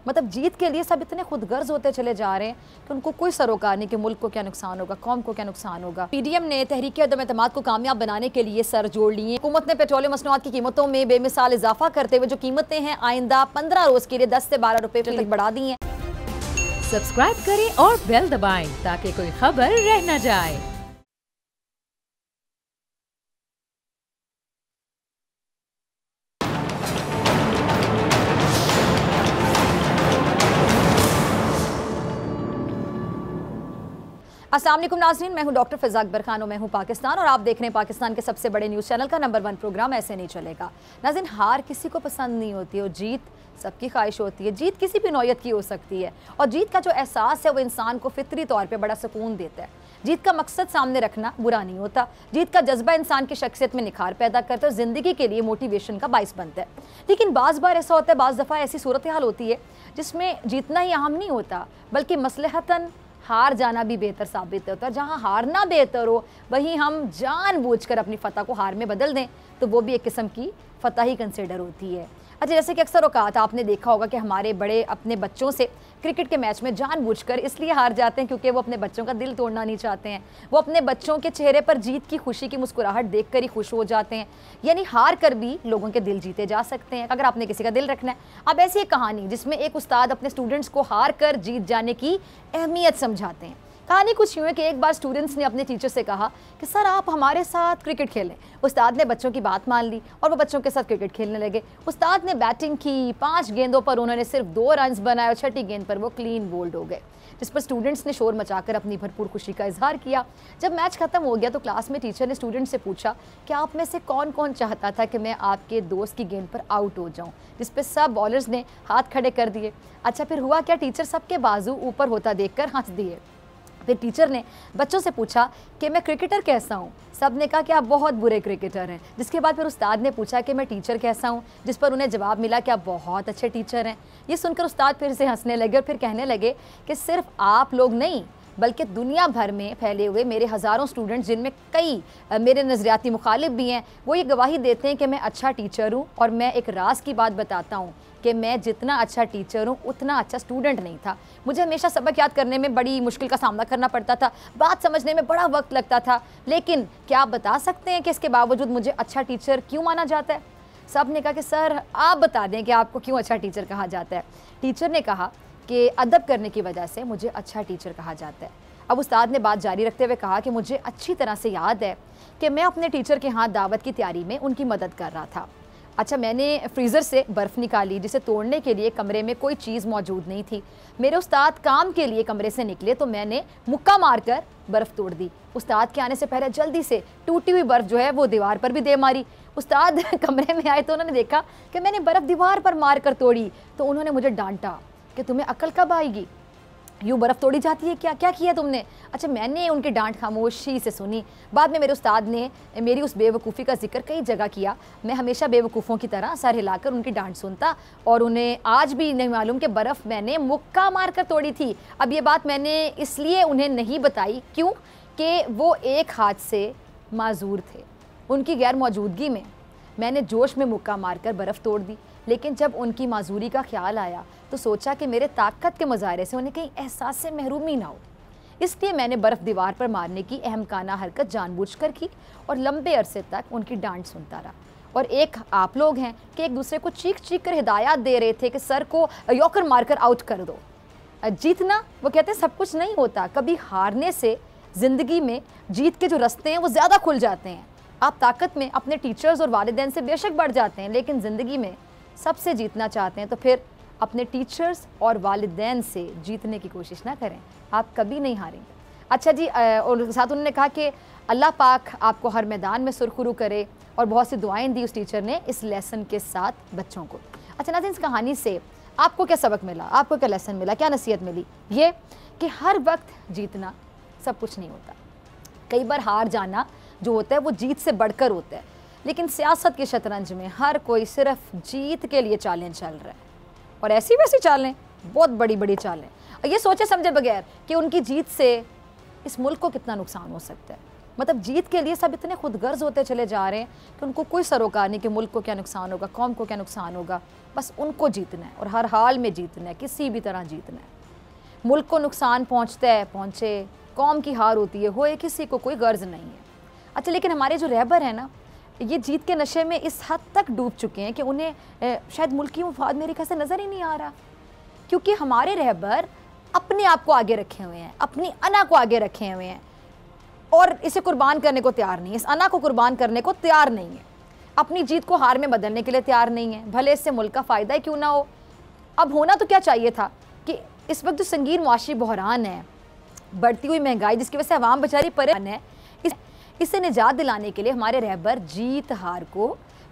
मतलब जीत के लिए सब इतने खुदगर्ज होते चले जा रहे हैं कि उनको कोई सरोकार नहीं कि मुल्क को क्या नुकसान होगा, कौम को क्या नुकसान होगा। पीडीएम ने तहरीक अदम एतमाद को कामयाब बनाने के लिए सर जोड़ लिए। हुकूमत ने पेट्रोलियम मसनूआत की कीमतों में बेमिसाल इजाफा करते हुए जो कीमतें हैं आइंदा 15 रोज के लिए 10 से 12 रुपए तक बढ़ा दी हैं। सब्सक्राइब करें और बेल दबाएं ताकि कोई खबर रह न जाए। अस्सलाम वालेकुम नाज़रीन, मैं हूं डॉक्टर फ़िज़ा अकबर खान और मैं हूं पाकिस्तान और आप देख रहे हैं पाकिस्तान के सबसे बड़े न्यूज़ चैनल का नंबर 1 प्रोग्राम ऐसे नहीं चलेगा। नाज़रीन, हार किसी को पसंद नहीं होती और जीत सबकी ख्वाहिश होती है। जीत किसी भी नौयत की हो सकती है और जीत का जो एहसास है वो इंसान को फितरी तौर पर बड़ा सुकून देता है। जीत का मकसद सामने रखना बुरा नहीं होता। जीत का जज्बा इंसान की शख्सियत में निखार पैदा करता है और ज़िंदगी के लिए मोटिवेशन का बाइस बनता है। लेकिन बाज़ बार ऐसा होता है, बाज़ दफ़ा ऐसी सूरत हाल होती है जिसमें जीतना ही अहम नहीं होता बल्कि मसलहतन हार जाना भी बेहतर साबित होता है। जहाँ हारना बेहतर हो वहीं हम जानबूझकर अपनी फ़तह को हार में बदल दें तो वो भी एक किस्म की फ़तह ही कंसिडर होती है। अच्छा, जैसे कि अक्सर औकात आपने देखा होगा कि हमारे बड़े अपने बच्चों से क्रिकेट के मैच में जानबूझकर इसलिए हार जाते हैं क्योंकि वो अपने बच्चों का दिल तोड़ना नहीं चाहते हैं। वो अपने बच्चों के चेहरे पर जीत की खुशी की मुस्कुराहट देखकर ही खुश हो जाते हैं। यानी हार कर भी लोगों के दिल जीते जा सकते हैं अगर आपने किसी का दिल रखना है। अब ऐसी एक कहानी जिसमें एक उस्ताद अपने स्टूडेंट्स को हार कर जीत जाने की अहमियत समझाते हैं। कहानी कुछ यूँ है कि एक बार स्टूडेंट्स ने अपने टीचर से कहा कि सर आप हमारे साथ क्रिकेट खेलें। उस्ताद ने बच्चों की बात मान ली और वो बच्चों के साथ क्रिकेट खेलने लगे। उस्ताद ने बैटिंग की, 5 गेंदों पर उन्होंने सिर्फ 2 रन्स बनाए और 6ठी गेंद पर वो क्लीन बोल्ड हो गए, जिस पर स्टूडेंट्स ने शोर मचाकर अपनी भरपूर खुशी का इजहार किया। जब मैच खत्म हो गया तो क्लास में टीचर ने स्टूडेंट से पूछा कि आप में से कौन कौन चाहता था कि मैं आपके दोस्त की गेंद पर आउट हो जाऊं, जिस पर सब बॉलर्स ने हाथ खड़े कर दिए। अच्छा, फिर हुआ क्या? टीचर सबके बाजू ऊपर होता देखकर हंस दिए। फिर टीचर ने बच्चों से पूछा कि मैं क्रिकेटर कैसा हूँ? सब ने कहा कि आप बहुत बुरे क्रिकेटर हैं। जिसके बाद फिर उस्ताद ने पूछा कि मैं टीचर कैसा हूँ? जिस पर उन्हें जवाब मिला कि आप बहुत अच्छे टीचर हैं। ये सुनकर उस्ताद फिर से हंसने लगे और फिर कहने लगे कि सिर्फ आप लोग नहीं बल्कि दुनिया भर में फैले हुए मेरे हज़ारों स्टूडेंट्स, जिनमें कई मेरे नज़रियाती मुखालिफ भी हैं, वो ये गवाही देते हैं कि मैं अच्छा टीचर हूँ। और मैं एक राज की बात बताता हूँ कि मैं जितना अच्छा टीचर हूँ उतना अच्छा स्टूडेंट नहीं था। मुझे हमेशा सबक याद करने में बड़ी मुश्किल का सामना करना पड़ता था, बात समझने में बड़ा वक्त लगता था। लेकिन क्या आप बता सकते हैं कि इसके बावजूद मुझे अच्छा टीचर क्यों माना जाता है? सब ने कहा कि सर आप बता दें कि आपको क्यों अच्छा टीचर कहा जाता है। टीचर ने कहा कि अदब करने की वजह से मुझे अच्छा टीचर कहा जाता है। अब उस्ताद ने बात जारी रखते हुए कहा कि मुझे अच्छी तरह से याद है कि मैं अपने टीचर के हाथ दावत की तैयारी में उनकी मदद कर रहा था। अच्छा, मैंने फ्रीज़र से बर्फ़ निकाली जिसे तोड़ने के लिए कमरे में कोई चीज़ मौजूद नहीं थी। मेरे उस्ताद काम के लिए कमरे से निकले तो मैंने मुक्का मारकर बर्फ़ तोड़ दी। उस्ताद के आने से पहले जल्दी से टूटी हुई बर्फ़ जो है वो दीवार पर भी दे मारी। उस्ताद कमरे में आए तो उन्होंने देखा कि मैंने बर्फ़ दीवार पर मार कर तोड़ी तो उन्होंने मुझे डांटा कि तुम्हें अकल कब आएगी, यूँ बर्फ़ तोड़ी जाती है क्या, क्या किया तुमने? अच्छा, मैंने उनकी डांट खामोशी से सुनी। बाद में मेरे उस्ताद ने मेरी उस बेवकूफ़ी का जिक्र कई जगह किया। मैं हमेशा बेवकूफ़ों की तरह सर हिलाकर उनकी डांट सुनता और उन्हें आज भी नहीं मालूम कि बर्फ़ मैंने मुक्का मार कर तोड़ी थी। अब ये बात मैंने इसलिए उन्हें नहीं बताई क्यों कि वो एक हाथ से माजूर थे। उनकी गैर मौजूदगी में मैंने जोश में मुक्का मारकर बर्फ़ तोड़ दी। लेकिन जब उनकी माजूरी का ख्याल आया तो सोचा कि मेरे ताकत के मुजाहरे से उन्हें कहीं एहसास से महरूमी ना हो, इसलिए मैंने बर्फ़ दीवार पर मारने की अहमकाना हरकत जानबूझकर की और लंबे अरसे तक उनकी डांट सुनता रहा। और एक आप लोग हैं कि एक दूसरे को चीख चीख कर हिदायत दे रहे थे कि सर को यॉकर मारकर आउट कर दो। जीतना, वो कहते हैं, सब कुछ नहीं होता। कभी हारने से ज़िंदगी में जीत के जो रास्ते हैं वो ज़्यादा खुल जाते हैं। आप ताकत में अपने टीचर्स और वालिदैन से बेशक बढ़ जाते हैं, लेकिन ज़िंदगी में सबसे जीतना चाहते हैं तो फिर अपने टीचर्स और वालिदैन से जीतने की कोशिश ना करें, आप कभी नहीं हारेंगे। अच्छा जी, और साथ उन्होंने कहा कि अल्लाह पाक आपको हर मैदान में सुरखरू करे और बहुत सी दुआएं दी उस टीचर ने इस लेसन के साथ बच्चों को। अच्छा नाज़रीन, इस कहानी से आपको क्या सबक मिला, आपको क्या लेसन मिला, क्या नसीहत मिली? ये कि हर वक्त जीतना सब कुछ नहीं होता। कई बार हार जाना जो होता है वो जीत से बढ़कर होता है। लेकिन सियासत के शतरंज में हर कोई सिर्फ जीत के लिए चालें चल रहा है और ऐसी वैसी चालें, बहुत बड़ी बड़ी चालें, ये सोचे समझे बगैर कि उनकी जीत से इस मुल्क को कितना नुकसान हो सकता है। मतलब जीत के लिए सब इतने खुदगर्ज होते चले जा रहे हैं कि उनको कोई सरोकार नहीं कि मुल्क को क्या नुकसान होगा, कौम को क्या नुकसान होगा, बस उनको जीतना है और हर हाल में जीतना है, किसी भी तरह जीतना है। मुल्क को नुकसान पहुँचता है पहुँचे, कौम की हार होती है होए, किसी को कोई गर्ज नहीं है। अच्छा, लेकिन हमारे जो रहबर हैं ना, ये जीत के नशे में इस हद तक डूब चुके हैं कि उन्हें शायद मुल्क की मुफाद मेरे ख्याल से नज़र ही नहीं आ रहा, क्योंकि हमारे रहबर अपने आप को आगे रखे हुए हैं, अपनी अना को आगे रखे हुए हैं और इसे कुर्बान करने को तैयार नहीं है, इस अना को कुर्बान करने को तैयार नहीं है, अपनी जीत को हार में बदलने के लिए तैयार नहीं है, भले इससे मुल्क का फ़ायदा ही क्यों ना हो। अब होना तो क्या चाहिए था कि इस वक्त जो संगीन मुआशी बहरान है, बढ़ती हुई महंगाई जिसकी वजह से अवाम बेचारी परेशान है, इससे निजात दिलाने के लिए हमारे रहबर जीत हार को,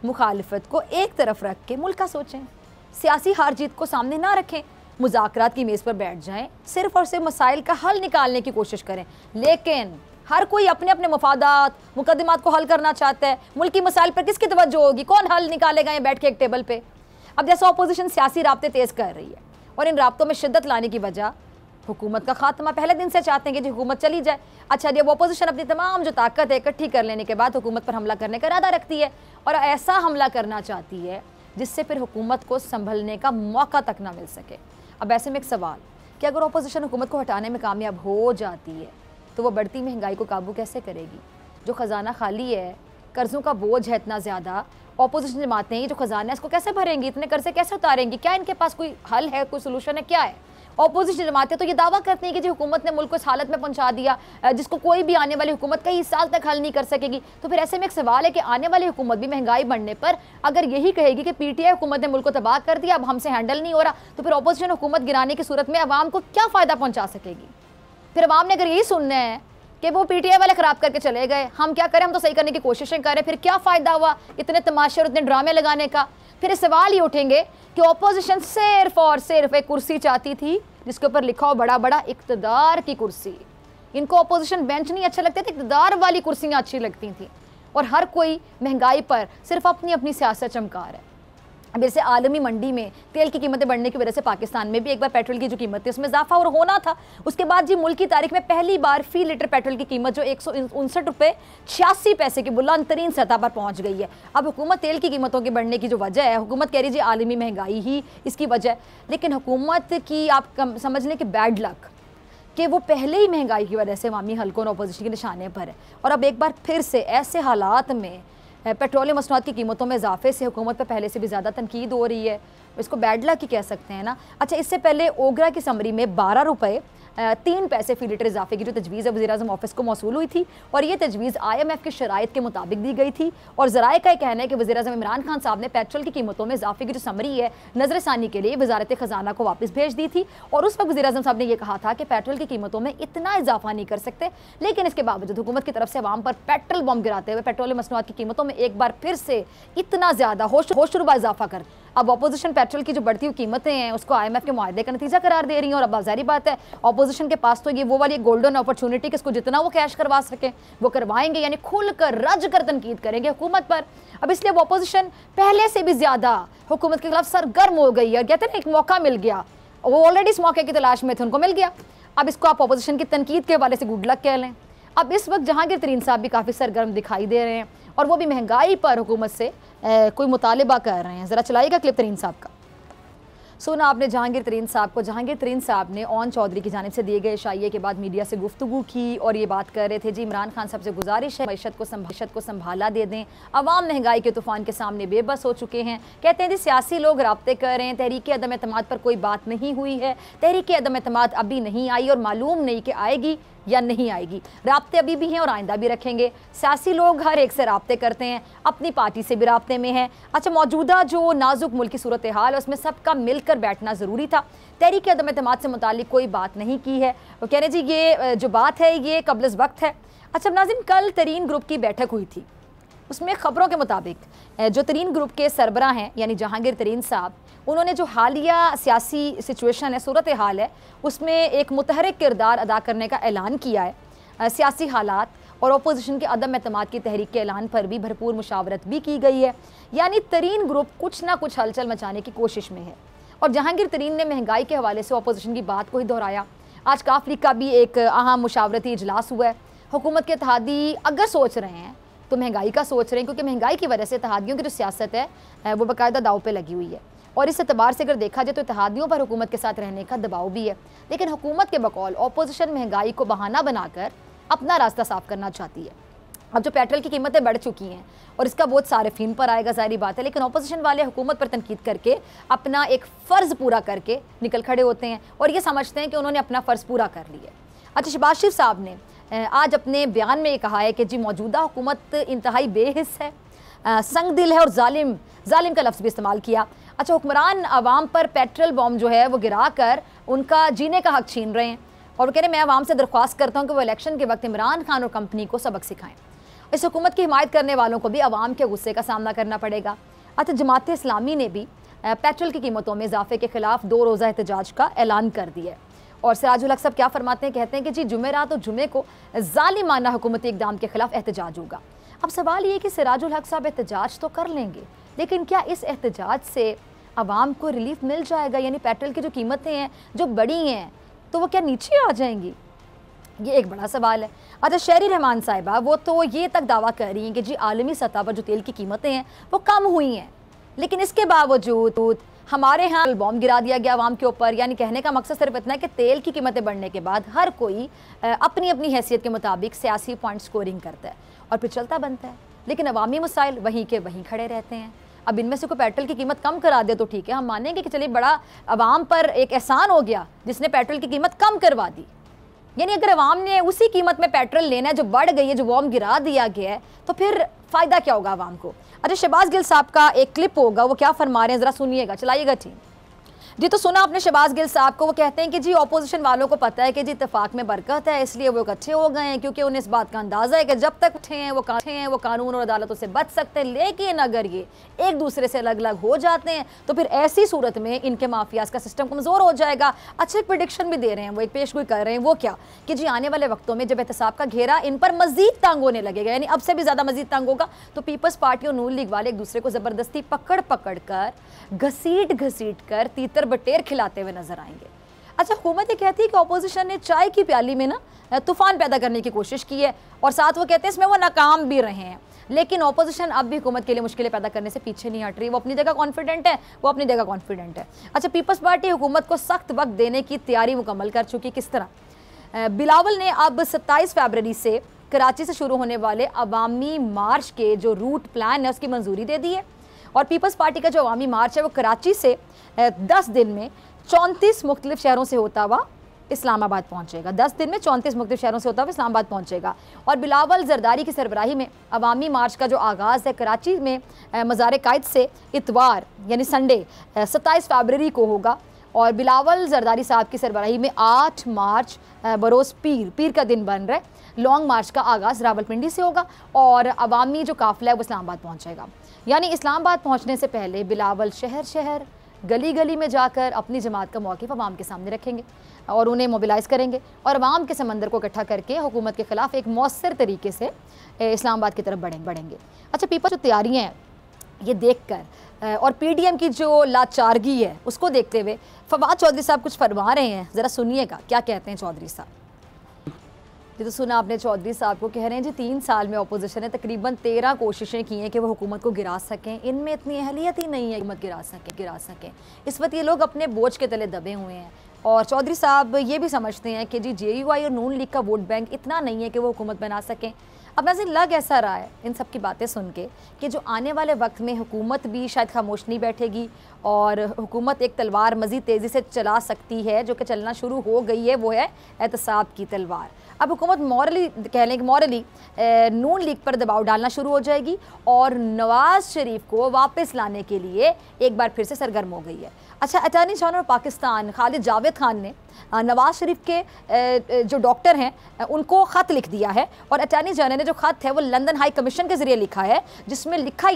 मुखालिफत को एक तरफ रख के मुल्क का सोचें, सियासी हार जीत को सामने ना रखें, मुज़ाकरात की मेज़ पर बैठ जाएं, सिर्फ और सिर्फ मसाइल का हल निकालने की कोशिश करें। लेकिन हर कोई अपने अपने मफादात, मुकदमात को हल करना चाहता है, मुल्की मसाइल पर किसकी तवज्जो होगी, कौन हल निकालेगा ये बैठ के एक टेबल पे। अब जैसे अपोजिशन सियासी राब्ते तेज़ कर रही है और इन राब्तों में शिद्दत लाने की वजह हुकूमत का खात्मा पहले दिन से चाहते हैं कि हुकूमत चली जाए। अच्छा, जब अपोजिशन अपनी तमाम जो ताकत है इकट्ठी कर लेने के बाद हुकूमत पर हमला करने का इरादा रखती है और ऐसा हमला करना चाहती है जिससे फिर हुकूमत को संभलने का मौका तक ना मिल सके। अब ऐसे में एक सवाल कि अगर अपोजिशन हुकूमत को हटाने में कामयाब हो जाती है तो वो बढ़ती महंगाई को काबू कैसे करेगी? जो ख़जाना खाली है, कर्ज़ों का बोझ है इतना ज़्यादा, अपोजिशन जमातें जो ख़जाना है इसको कैसे भरेंगी, इतने कर्जे कैसे उतारेंगी? क्या इनके पास कोई हल है, कोई सोल्यूशन है, क्या है? अपोजिशन जमातें तो ये दावा करती हैं कि जी हुकूमत ने मुल्क को इस हालत में पहुंचा दिया जिसको कोई भी आने वाली हुकूमत कई साल तक हल नहीं कर सकेगी। तो फिर ऐसे में एक सवाल है कि आने वाली हुकूमत भी महंगाई बढ़ने पर अगर यही कहेगी कि पीटीआई हुकूमत ने मुल्क को तबाह कर दिया, अब हमसे हैंडल नहीं हो रहा, तो फिर अपोजिशन हुकूमत गिराने की सूरत में अवाम को क्या फ़ायदा पहुँचा सकेगी? फिर अवाम ने अगर यही सुनना है कि वो पीटीआई वाले ख़राब करके चले गए, हम क्या करें, हम तो सही करने की कोशिशें करें, फिर क्या फ़ायदा हुआ इतने तमाशे और इतने ड्रामे लगाने का? फिर सवाल ही उठेंगे कि अपोजिशन सिर्फ और सिर्फ एक कुर्सी चाहती थी जिसके ऊपर लिखा हो बड़ा बड़ा इक़्तिदार की कुर्सी। इनको अपोजिशन बेंच नहीं अच्छे लगते थे, इक़्तिदार वाली कुर्सियाँ अच्छी लगती थी। और हर कोई महंगाई पर सिर्फ अपनी अपनी सियासत चमकार है। अब जैसे आलमी मंडी में तेल की कीमतें बढ़ने की वजह से पाकिस्तान में भी एक बार पेट्रोल की जो कीमत थी उसमें इजाफा और होना था। उसके बाद जी मुल्क की तारीख में पहली बार फी लीटर पेट्रोल की कीमत जो 159 रुपये 86 पैसे की बुलंद तरीन सतह पर पहुंच गई है। अब हुकूमत तेल की कीमतों के बढ़ने की जो वजह है, हुकूमत कह रही जी आलमी महंगाई ही इसकी वजह है, लेकिन हुकूमत की आप समझ लें कि बैड लक कि वो पहले ही महंगाई की वजह से अवामी हल्कों और अपोजिशन के निशाने पर है और अब एक बार फिर से ऐसे हालात में पेट्रोलियम मसनूआत की कीमतों में इजाफे से हुकूमत पर पहले से भी ज़्यादा तनकीद हो रही है। इसको बैड लक ही कह सकते हैं ना। अच्छा, इससे पहले ओगरा की समरी में 12 रुपये 3 पैसे फी लीटर इजाफे की जो तजवीज़ वज़ीर-ए-आज़म ऑफिस को मौसूल हुई थी और ये तजवीज़ IMF की शराइत के मुताबिक दी गई थी। और ज़राए का कहना है कि वज़ीर-ए-आज़म इमरान खान साहब ने पेट्रोल की कीमतों में इजाफे की जो समरी है नज़रसानी के लिए वज़ारत ख़जाना को वापस भेज दी थी और उस वक्त वज़ीर-ए-आज़म साहब ने यह कहा था कि पेट्रोल की कीमतों में इतना इजाफा नहीं कर सकते, लेकिन इसके बावजूद हुकूमत की तरफ से अवाम पर पेट्रोल बम गिराते हुए पेट्रोलियम मसनूआत की कीमतों में एक बार फिर से इतना ज़्यादा होशरुबा इजाफा कर अब अपोजिशन पेट्रोल की जो बढ़ती हुई कीमतें हैं उसको IMF के मुआहदे का नतीजा करार दे रही हैं। और अब जाहिर बात है अपोजिशन के पास तो ये वो वाली गोल्डन अपॉर्चुनिटी कि इसको जितना वो कैश करवा सकें वो करवाएंगे, यानी खुलकर रज कर तनकीद करेंगे हुकूमत पर। अब इसलिए वो अपोजिशन पहले से भी ज़्यादा हुकूमत के खिलाफ सरगर्म हो गई है और कहते हैं एक मौका मिल गया, वो ऑलरेडी इस मौके की तलाश में थे, उनको मिल गया। अब इसको आप अपोजिशन की तनकीद के हवाले से गुड लक कह लें। अब इस वक्त जहांगीर तरीन साहब भी काफ़ी सरगर्म दिखाई दे रहे हैं और वो भी महंगाई पर हुकूमत से कोई मुतालिबा कर रहे हैं। ज़रा चलाइएगा क्लिप तरीन साहब का। सुना आपने जहांगीर तरीन साहब को। जहांगीर तरीन साहब ने ओन चौधरी की जानिब से दिए गए इशाइये के बाद मीडिया से गुफ्तगू की और ये बात कर रहे थे जी इमरान खान साहब से गुजारिश है मईशत को संभाला दे दें, अवाम महंगाई के तूफ़ान के सामने बेबस हो चुके हैं। कहते हैं जी सियासी लोग राब्ते कर रहे हैं, तहरीक अदम एतमाद पर कोई बात नहीं हुई है, तहरीक अदम एतमाद अभी नहीं आई और मालूम नहीं कि आएगी या नहीं आएगी। राब्ते अभी भी हैं और आइंदा भी रखेंगे। सियासी लोग हर एक से राब्ते करते हैं, अपनी पार्टी से भी राब्ते में हैं। अच्छा, मौजूदा जो नाजुक मुल्क की सूरत हाल है उसमें सबका मिलकर बैठना ज़रूरी था। तहरीक अदम एतमाद से मुतालिक कोई बात नहीं की है। वो कह रहे जी ये जो बात है ये कबल वक्त है। अच्छा नाज़रीन, कल तरीन ग्रुप की बैठक हुई थी, उसमें ख़बरों के मुताबिक जो तरीन ग्रुप के सरबराह हैं यानी जहांगीर तरीन साहब, उन्होंने जो हालिया सियासी सिचुएशन है, सूरत हाल है, उसमें एक मुतहरिक किरदार अदा करने का ऐलान किया है। सियासी हालात और अपोजिशन के अदम एतमाद की तहरीक के ऐलान पर भी भरपूर मुशावरत भी की गई है। यानी तरीन ग्रुप कुछ ना कुछ हलचल मचाने की कोशिश में है। और जहांगीर तरीन ने महंगाई के हवाले से अपोजिशन की बात को ही दोहराया। आज काफ लीग का भी एक अहम मुशावरती इजलास हुआ है। हुकूमत के इत्तेहादी अगर सोच रहे हैं तो महंगाई का सोच रहे हैं, क्योंकि महंगाई की वजह से इत्तेहादियों की जो सियासत है वो बाकायदा दाव पे लगी हुई है। और इस एतबार से अगर देखा जाए तो इत्तेहादियों पर हुकूमत के साथ रहने का दबाव भी है। लेकिन हुकूमत के बकौल अपोजिशन महंगाई को बहाना बनाकर अपना रास्ता साफ करना चाहती है। अब जो पेट्रोल की कीमतें बढ़ चुकी हैं और इसका बहुत सारिफीन पर आएगा, ज़ाहिर बात है, लेकिन अपोजिशन वाले हुकूमत पर तनकीद करके अपना एक फ़र्ज़ पूरा करके निकल खड़े होते हैं और ये समझते हैं कि उन्होंने अपना फ़र्ज़ पूरा कर लिया। अच्छा, शहबाज शरीफ साहब ने आज अपने बयान में ये कहा है कि जी मौजूदा हुकूमत इंतहाई बेहिस है, संग दिल है और जालिम का लफ्ज़ भी इस्तेमाल किया। अच्छा, हुक्मरान आवाम पर पेट्रोल बॉम्ब जो है वो गिरा कर उनका जीने का हक छीन रहे हैं और वो कह रहे हैं मैं आवाम से दरख्वास्त करता हूँ कि वो इलेक्शन के वक्त इमरान खान और कंपनी को सबक सिखाएं। इस हुकूमत की हिमायत करने वालों को भी आवाम के गुस्से का सामना करना पड़ेगा। अच्छा, जमात इस्लामी ने भी पेट्रोल की कीमतों में इजाफे के खिलाफ 2 रोज़ा एहतजाज का ऐलान कर दिया है। और सिराजुल हक साहब क्या फरमाते हैं, कहते हैं कि जी जुमेरात और जुमे को जालिमाना हुकूमती इक़दाम के खिलाफ एहतजाज होगा। अब सवाल ये कि सिराजुल हक साहब एहतजाज तो कर लेंगे, लेकिन क्या इस एहतजाज से आवाम को रिलीफ मिल जाएगा? यानी पेट्रोल की जो कीमतें हैं जो बढ़ी हैं तो वो क्या नीचे आ जाएंगी? ये एक बड़ा सवाल है। अच्छा, शहरी रहमान साहिबा वो तो ये तक दावा कर रही हैं कि जी आलमी सतह पर जो तेल की कीमतें हैं वो कम हुई हैं, लेकिन इसके बावजूद हमारे यहाँ बॉम्ब गिरा दिया गया आवाम के ऊपर। यानी कहने का मकसद सिर्फ इतना है कि तेल की कीमतें बढ़ने के बाद हर कोई अपनी अपनी हैसियत के मुताबिक सियासी पॉइंट स्कोरिंग करता है और फिर चलता बनता है, लेकिन अवामी मसाइल वहीं के वहीं खड़े रहते हैं। अब इनमें से कोई पेट्रोल की कीमत कम करा दे तो ठीक है, हम मानेंगे कि चलिए बड़ा अवाम पर एक एहसान हो गया जिसने पेट्रोल की कीमत कम करवा दी। यानी अगर अवाम ने उसी कीमत में पेट्रोल लेना है जो बढ़ गई है, जो बॉम्ब गिरा दिया गया है, तो फिर फ़ायदा क्या होगा आवाम को? अच्छा, शहबाज गिल साहब का एक क्लिप होगा, वो क्या फरमा रहे हैं ज़रा सुनिएगा, चलाइएगा टीम जी। तो सुना आपने शहबाज गिल साहब को, वो कहते हैं कि जी अपोजिशन वालों को पता है कि जी इत्तेफाक में बरकत है, इसलिए वो इकट्ठे हो गए हैं, क्योंकि उन्हें इस बात का अंदाज़ा है कि जब तक उठे हैं वो कानून और अदालतों से बच सकते हैं। लेकिन अगर ये एक दूसरे से अलग अलग हो जाते हैं तो फिर ऐसी सूरत में इनके माफियाज का सिस्टम कमज़ोर हो जाएगा। अच्छा, एक प्रेडिक्शन भी दे रहे हैं, वो एक पेशगोई कर रहे हैं, वो क्या कि जी आने वाले वक्तों में जब एहतसाब का घेरा इन पर मजीद तंग होने लगेगा, यानी अब से भी ज़्यादा मजीद तंग होगा, तो पीपल्स पार्टी और नून लीग वाले एक दूसरे को ज़बरदस्ती पकड़ कर घसीट कर तीतर बटेर खिलाते हुए नजर आएंगे। अच्छा, हुकूमत ये कहती है कि अपोजिशन ने चाय की प्याली में ना तूफान पैदा करने की कोशिश की है और साथ वो कहते हैं इसमें वो नाकाम भी रहे हैं, लेकिन अपोजिशन अब भी हुकूमत के लिए मुश्किलें पैदा करने से पीछे नहीं हट रही। वो अपनी जगह कॉन्फिडेंट है, अच्छा, पीपल्स पार्टी हुकूमत को सख्त वक्त देने की तैयारी मुकम्मल कर चुकी। किस तरह? बिलावल ने अब 27 फरवरी से कराची से शुरू होने वाले अवामी मार्च के जो रूट प्लान है उसकी मंजूरी दे दी है और पीपल्स पार्टी का जो अवामी मार्च है वो कराची से 10 दिन में 34 मुख्तलिफ शहरों से होता हुआ इस्लामाबाद पहुंचेगा। 10 दिन में 34 मुख्तलिफ शहरों से होता हुआ इस्लामाबाद पहुंचेगा। और बिलावल जरदारी की सरबराही में अवामी मार्च का जो आगाज़ है कराची में मज़ार कायद से इतवार यानी संडे 27 फरवरी को होगा और बिलावल जरदारी साहब की सरबराही में 8 मार्च बरोज़ पीर का दिन बन रहा है। लॉन्ग मार्च का आगाज़ रावलपिंडी से होगा और अवामी जो काफ़िला है वो इस्लामाबाद पहुँचेगा। यानी इस्लामाबाद पहुँचने से पहले बिलावल शहर गली गली में जाकर अपनी जमात का मौक़िफ़ अवाम के सामने रखेंगे और उन्हें मोबिलाइज़ करेंगे और अवाम के समंदर को इकट्ठा करके हुकूमत के ख़िलाफ़ एक मौसर तरीके से इस्लामाबाद की तरफ बढ़ेंगे। अच्छा, पीपल जो तैयारियाँ हैं ये देख कर और PDM की जो लाचारगी है उसको देखते हुए फवाद चौधरी साहब कुछ फरमा रहे हैं, ज़रा सुनिएगा क्या कहते हैं चौधरी साहब। ये तो सुना आपने चौधरी साहब को, कह रहे हैं जी 3 साल में अपोजिशन ने तकरीबन 13 कोशिशें की हैं कि वो हुकूमत को गिरा सकें, इनमें इतनी अहलियत ही नहीं है हुकूमत गिरा सकें। इस वक्त ये लोग अपने बोझ के तले दबे हुए हैं और चौधरी साहब ये भी समझते हैं कि जी JUI और नून लीग का वोट बैंक इतना नहीं है कि वो हुकूमत बना सकें। अब नाज़रीन लग ऐसा रहा है इन सब की बातें सुन के कि जो आने वाले वक्त में हुकूमत भी शायद खामोश नहीं बैठेगी और हुकूमत एक तलवार मज़ीद तेज़ी से चला सकती है जो कि चलना शुरू हो गई है, वो है एहतसाब की तलवार। अब हुकूमत मॉरली नून लीग पर दबाव डालना शुरू हो जाएगी और नवाज़ शरीफ को वापस लाने के लिए एक बार फिर से सरगर्म हो गई है। अच्छा, अटॉर्नी जनरल पाकिस्तान खालिद जावेद खान ने नवाज़ शरीफ के जो डॉक्टर हैं उनको ख़त लिख दिया है और अटॉर्नी जनरल ने जो ख़त है वो लंदन हाई कमीशन के ज़रिए लिखा है, जिसमें कहा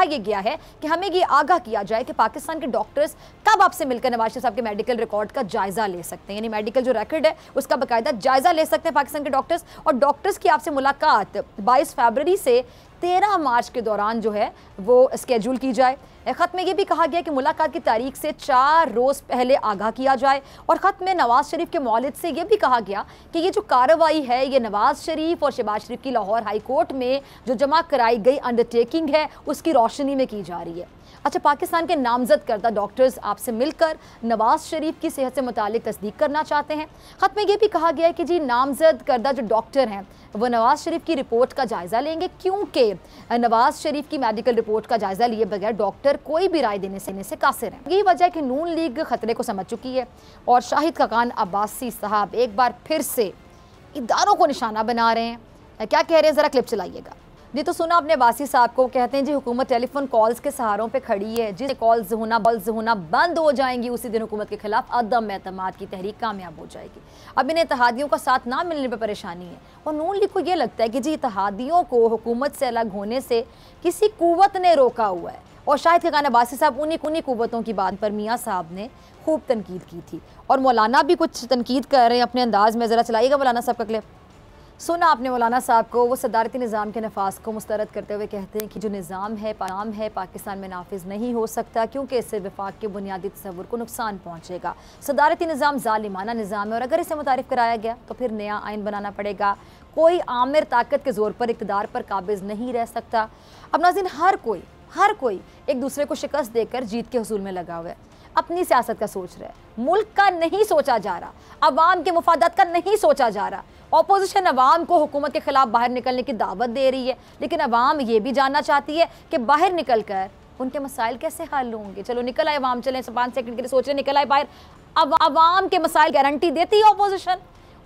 यह गया है कि हमें ये आगाह किया जाए कि पाकिस्तान के डॉक्टर्स कब आपसे मिलकर नवाज शरीफ साहब के मेडिकल रिकॉर्ड का जायज़ा ले सकते हैं, यानी मेडिकल जो रिकॉर्ड है उसका बाकायदा जायज़ा ले सकते हैं पाकिस्तान के डॉक्टर्स। और डॉक्टर्स की आपसे मुलाकात 22 फरवरी से 13 मार्च के दौरान जो है वो स्केड्यूल की जाए। ख़त में ये भी कहा गया कि मुलाकात की तारीख से 4 रोज़ पहले आगाह किया जाए। और ख़त में नवाज शरीफ के मौलिद से ये भी कहा गया कि ये जो कार्रवाई है ये नवाज शरीफ और शहबाज शरीफ की लाहौर हाई कोर्ट में जो जमा कराई गई अंडरटेकिंग है उसकी रोशनी में की जा रही है। अच्छा, पाकिस्तान के नामजद करदा डॉक्टर्स आपसे मिलकर नवाज शरीफ की सेहत से मुतालिक तस्दीक करना चाहते हैं। ख़त में ये भी कहा गया है कि जी नामजद करदा जो डॉक्टर हैं वो नवाज शरीफ की रिपोर्ट का जायज़ा लेंगे, क्योंकि नवाज शरीफ की मेडिकल रिपोर्ट का जायज़ा लिए बगैर डॉक्टर कोई भी राय देने से कासिर हैं। यही वजह है कि नून लीग खतरे को समझ चुकी है और शाहिद खाकान अब्बासी साहब एक बार फिर से इदारों को निशाना बना रहे हैं। क्या कह रहे हैं, ज़रा क्लिप चलाइएगा। जी तो सुना आपने वासी साहब को, कहते हैं जी हुकूमत टेलीफोन कॉल्स के सहारों पे खड़ी है, जिस कॉल्स होना बंद हो जाएंगी उसी दिन हुकूमत के खिलाफ अदम एतमाद की तहरीक कामयाब हो जाएगी। अब इन इत्तेहादियों का साथ ना मिलने पर परेशानी है और नून लीग को ये लगता है कि जी इत्तेहादियों को हुकूमत से अलग होने से किसी कुव्वत ने रोका हुआ है। और शाहिद खाकान अब्बासी साहब उन्हीं कुव्वतों की बात पर मियाँ साहब ने खूब तनकीद की थी और मौलाना भी कुछ तनकीद कर रहे हैं अपने अंदाज में। ज़रा चलाइएगा मौलाना साहब का क्लिप। सुना आपने मौलाना साहब को, वो सदारती निज़ाम के नफाज को मुस्तरद करते हुए कहते हैं कि जो निज़ाम है पाकिस्तान में नाफिज नहीं हो सकता क्योंकि इससे वफाक के बुनियादी तसव्वुर को नुकसान पहुँचेगा। सदारती निज़ाम ज़ालिमाना निज़ाम है और अगर इसे मुतारिफ़ कराया गया तो फिर नया आइन बनाना पड़ेगा। कोई आमिर ताकत के ज़ोर पर इक़्तिदार पर काबिज़ नहीं रह सकता। अब नाज़रीन, हर कोई एक दूसरे को शिकस्त देकर जीत के हसूल में लगा हुआ है, अपनी सियासत का सोच रहा है, मुल्क का नहीं सोचा जा रहा, अवाम के मुफादात का नहीं सोचा जा रहा। ऑपोजिशन अवाम को हुकूमत के खिलाफ बाहर निकलने की दावत दे रही है, लेकिन अवाम ये भी जानना चाहती है कि बाहर निकल कर उनके मसाइल कैसे हल होंगे। चलो निकल आए अवाम, चलें 5 सेकंड के लिए सोच रहे, निकल आए बाहर। अब अवाम के मसाइल गारंटी देती है ऑपोजिशन,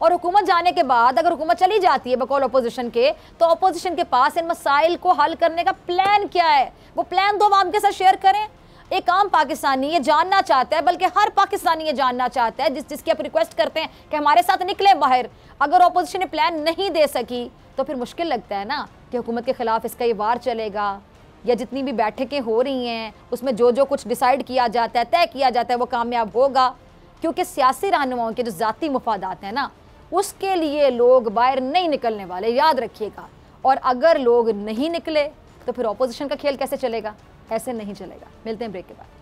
और हुकूमत जाने के बाद अगर हुकूमत चली जाती है बकौल अपोजिशन के, तो अपोजिशन के पास इन मसाइल को हल करने का प्लान क्या है, वो प्लान तो अवाम के साथ शेयर करें। एक आम पाकिस्तानी ये जानना चाहता है, बल्कि हर पाकिस्तानी ये जानना चाहता है जिसकी आप रिक्वेस्ट करते हैं कि हमारे साथ निकले बाहर। अगर अपोजिशन ने प्लान नहीं दे सकी तो फिर मुश्किल लगता है ना कि हुकूमत के खिलाफ इसका ये वार चलेगा, या जितनी भी बैठकें हो रही हैं उसमें जो कुछ डिसाइड किया जाता है, तय किया जाता है, वो कामयाब होगा। क्योंकि सियासी रहनुमाओं के जो ज़ाती मुफादात हैं ना, उसके लिए लोग बाहर नहीं निकलने वाले, याद रखिएगा। और अगर लोग नहीं निकले तो फिर अपोजिशन का खेल कैसे चलेगा? ऐसे नहीं चलेगा। मिलते हैं ब्रेक के बाद।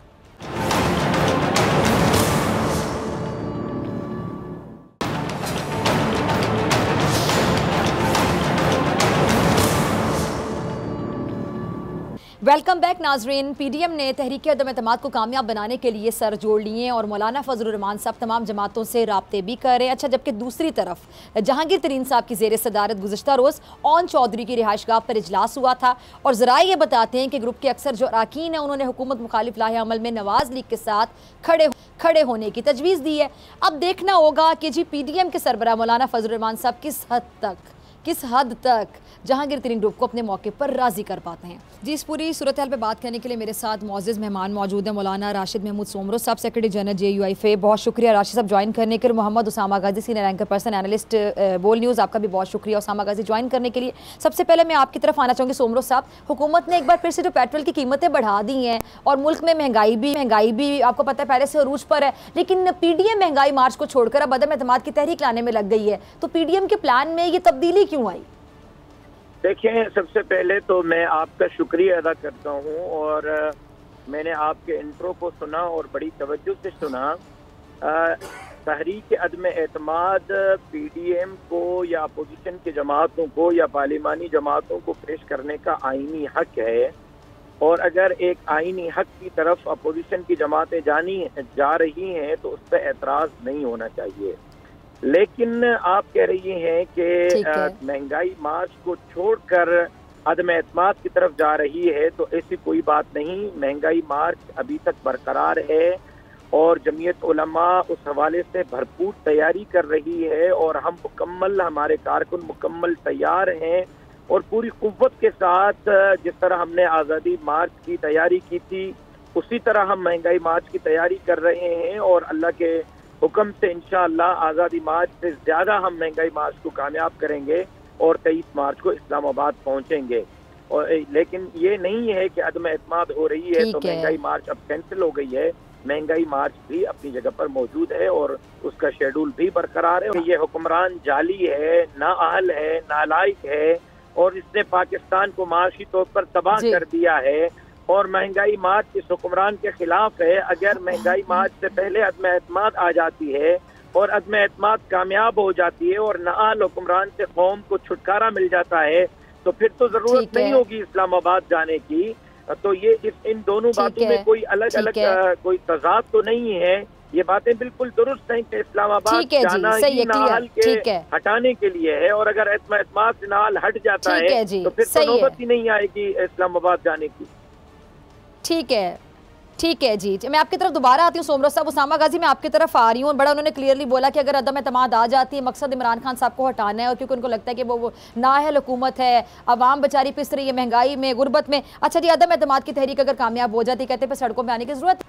वेलकम बैक नाजरीन। पीडीएम ने तहरीक अदम एतमाद को कामयाब बनाने के लिए सर जोड़ लिए हैं और मौलाना फजलुर रहमान साहब तमाम जमातों से राब्ते भी कर रहे हैं। अच्छा, जबकि दूसरी तरफ जहांगीर तरीन साहब की ज़ेर सदारत गुज़श्ता रोज़ ऑन चौधरी की रिहाइशगाह पर इजलास हुआ था और ज़राए ये बताते हैं कि ग्रुप के अक्सर जो अरकान हैं उन्होंने हुकूमत मुखालिफ लाहे अमल में नवाज लीग के साथ खड़े होने की तजवीज़ दी है। अब देखना होगा कि जी पीडीएम के सरबराह मौलाना फजलुर रहमान साहब किस हद तक जहांगीर तरीन ग्रुप को अपने मौके पर राज़ी कर पाते हैं। जी, इस पूरी सूरत हाल पर बात करने के लिए मेरे साथ मौजूद मेहमान मौजूद हैं। मौलाना राशिद महमूद सोमरो साहब, सेक्रेटरी जनरल JUIFA। बहुत शुक्रिया राशिद साहब ज्वाइन करने के लिए। मोहम्मद उसामा गाजी, सीनियर एंकर पर्सन एनालिस्ट बोल न्यूज़, आपका भी बहुत शुक्रिया उसामा गाजी ज्वाइन करने के लिए। सबसे पहले मैं आपकी तरफ आना चाहूँगी सोमरो साहब, हुकूमत ने एक बार फिर से जो पेट्रोल की कीमतें बढ़ा दी हैं और मुल्क में महंगाई भी आपको पता है पहले से अरूज पर है, लेकिन पीडीएम महंगाई मार्च को छोड़कर अब अदम एतमाद की तहरीक लाने में लग गई है, तो पीडीएम के प्लान में ये तब्दीली क्यों आई? देखिए, सबसे पहले तो मैं आपका शुक्रिया अदा करता हूँ और मैंने आपके इंट्रो को सुना और बड़ी तवज्जो से सुना। तहरीक अदम एतमाद पीडीएम को या अपोजिशन की जमातों को या पार्लिमानी जमातों को पेश करने का आईनी हक है, और अगर एक आईनी हक की तरफ अपोजिशन की जमातें जा रही हैं तो उस पर एतराज़ नहीं होना चाहिए। लेकिन आप कह रही हैं कि महंगाई मार्च को छोड़कर अदम एतमाद की तरफ जा रही है, तो ऐसी कोई बात नहीं। महंगाई मार्च अभी तक बरकरार है और जमीयत उलमा उस हवाले से भरपूर तैयारी कर रही है और हमारे कारकुन मुकम्मल तैयार हैं और पूरी कुव्वत के साथ जिस तरह हमने आज़ादी मार्च की तैयारी की थी उसी तरह हम महंगाई मार्च की तैयारी कर रहे हैं और अल्लाह के हुक्म से इंशाअल्लाह आज़ादी मार्च से ज़्यादा हम महंगाई मार्च को कामयाब करेंगे और 23 मार्च को इस्लामाबाद पहुंचेंगे। और लेकिन ये नहीं है कि अदम एतमाद हो रही है तो महंगाई मार्च अब कैंसिल हो गई है। महंगाई मार्च भी अपनी जगह पर मौजूद है और उसका शेड्यूल भी बरकरार है। ये हुक्मरान जाली है, नाअहल है, नालायक है और इसने पाकिस्तान को माशी तौर पर तबाह कर दिया है और महंगाई मार्च इस हुक्मरान के खिलाफ है। अगर महंगाई मार्च से पहले अदम एतमाद आ जाती है और अदम एतमाद कामयाब हो जाती है और नाअहल हुक्मरान से कौम को छुटकारा मिल जाता है तो फिर तो जरूरत नहीं होगी इस्लामाबाद जाने की। तो ये इन दोनों बातों में कोई अलग अलग कोई तजाद तो नहीं है। ये बातें बिल्कुल दुरुस्त हैं कि इस्लामाबाद जाना ही नाअहल के हटाने के लिए है और अगर एतमाद से नाअहल हट जाता है तो फिर तो नौबत ही नहीं आएगी इस्लामाबाद जाने की। ठीक है जी। मैं आपकी तरफ दोबारा आती हूँ सोमरोज साहब। उसामा गाजी मैं आपकी तरफ आ रही हूँ। बड़ा उन्होंने क्लियरली बोला कि अगर अदम एतमाद आ जाती है, मकसद इमरान खान साहब को हटाना है और क्योंकि उनको लगता है कि वो नाअहल हुकूमत है, अवाम बेचारी पिस रही है महंगाई में, गुर्बत में। अच्छा जी, अदम एतमाद की तहरीक अगर कामयाब हो जाती, कहते हैं फिर सड़कों में आने की जरूरत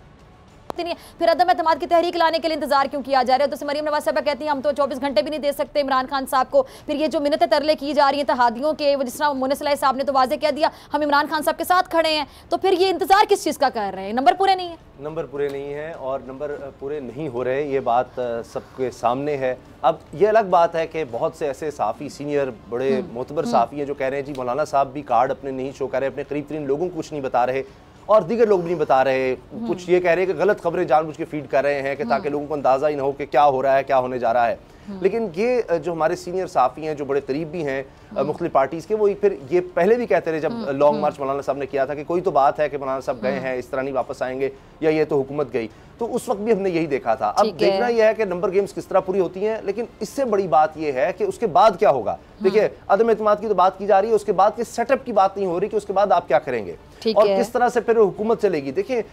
नहीं है, फिर अदम एतमाद की तहरीक लाने के लिए इंतजार क्यों किया जा रहा है? तो मरीम नवाज साहब कहती हैं हम तो 24 घंटे भी नहीं दे सकते इमरान खान साहब को। फिर ये जो मिन्नतें तरले की जा रही हैं तहादियों के, वो जिस तरह मुनसलाई साहब ने तो वाजे कह दिया हम इमरान खान साहब के साथ खड़े हैं, तो फिर ये इंतजार किस चीज़ का कर रहे हैं? नंबर पूरे नहीं है, नंबर पूरे नहीं है और नंबर पूरे नहीं हो रहे, ये बात सबके सामने है। अब ये अलग बात है कि बहुत से ऐसे साफ़ी सीनियर बड़े मोतबर साफ़ी हैं जो कह रहे हैं जी मौलाना साहब भी कार्ड अपने नहीं शो कर रहे, अपने करीब तरीन लोगों को कुछ नहीं बता रहे और दीगर लोग भी नहीं बता रहे। कुछ ये कह रहे हैं कि गलत खबरें जानबूझ के फीड कर रहे हैं कि ताकि लोगों को अंदाज़ा ही ना हो कि क्या हो रहा है, क्या होने जा रहा है। लेकिन ये जो हमारे सीनियर साफ़ी हैं जो बड़े करीब भी हैं मुख्तलिफ पार्टीज़ के, वो फिर ये पहले भी कहते रहे जब लॉन्ग मार्च मौलाना साहब ने किया था कि कोई तो बात है कि मौलाना साहब गए हैं, इस तरह नहीं वापस आएंगे या ये तो हुकूमत गई। तो उस वक्त भी हमने यही देखा था। अब देखना यह है कि नंबर गेम्स किस तरह पूरी होती हैं, लेकिन इससे बड़ी बात यह है कि उसके बाद क्या होगा। देखिए अदम एतमाद की तो बात की जा रही है, उसके बाद के सेटअप की बात नहीं हो रही कि उसके बाद आप क्या करेंगे और किस तरह से फिर हुकूमत चलेगी। देखिए